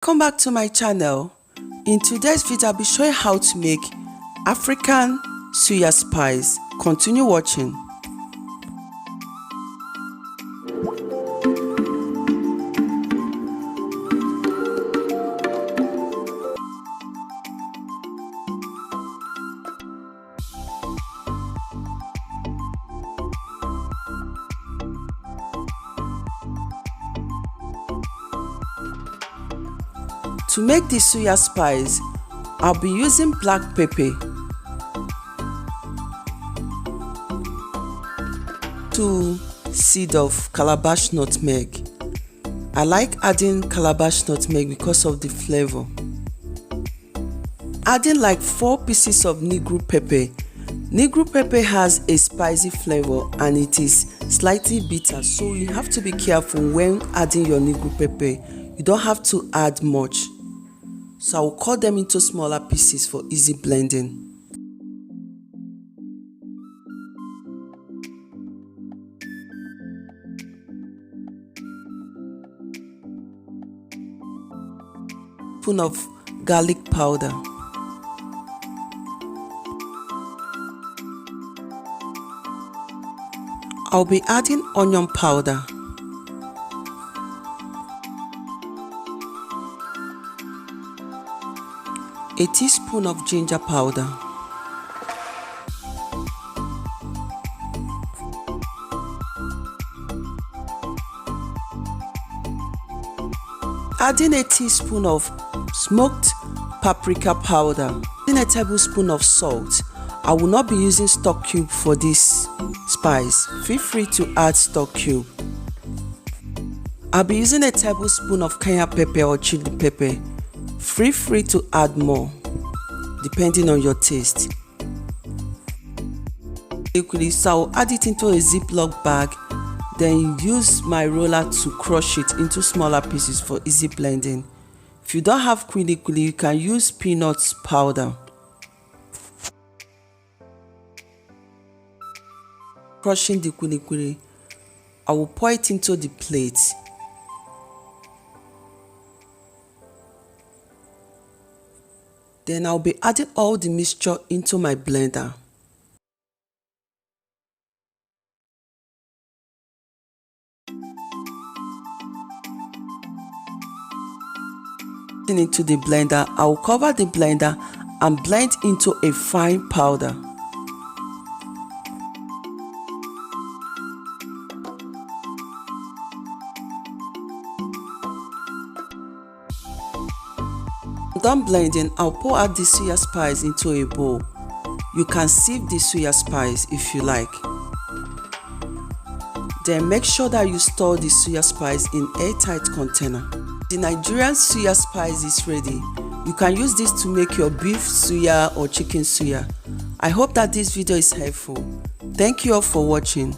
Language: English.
Welcome back to my channel. In today's video, I'll be showing how to make African Suya spice. Continue watching. To make the Suya spice, I'll be using black pepper, 2 seeds of calabash nutmeg. I like adding calabash nutmeg because of the flavor. Adding like 4 pieces of NEGRO pepper. NEGRO pepper has a spicy flavor and it is slightly bitter, so you have to be careful when adding your NEGRO pepper. You don't have to add much. So I will cut them into smaller pieces for easy blending. Spoon of garlic powder. I'll be adding onion powder. A teaspoon of ginger powder. Adding a teaspoon of smoked paprika powder. Adding a tablespoon of salt. I will not be using stock cube for this spice. Feel free to add stock cube. I'll be using a tablespoon of cayenne pepper or chili pepper. Feel free to add more, depending on your taste. So I'll add it into a Ziploc bag, then use my roller to crush it into smaller pieces for easy blending. If you don't have kuli, you can use peanut powder. Crushing the kuli, I will pour it into the plate. Then I'll be adding all the mixture into my blender. Into the blender, I will cover the blender and blend into a fine powder. Done blending, I'll pour out the Suya spice into a bowl. You can sieve the Suya spice if you like. Then make sure that you store the Suya spice in an airtight container. The Nigerian Suya spice is ready. You can use this to make your beef Suya or chicken Suya. I hope that this video is helpful. Thank you all for watching.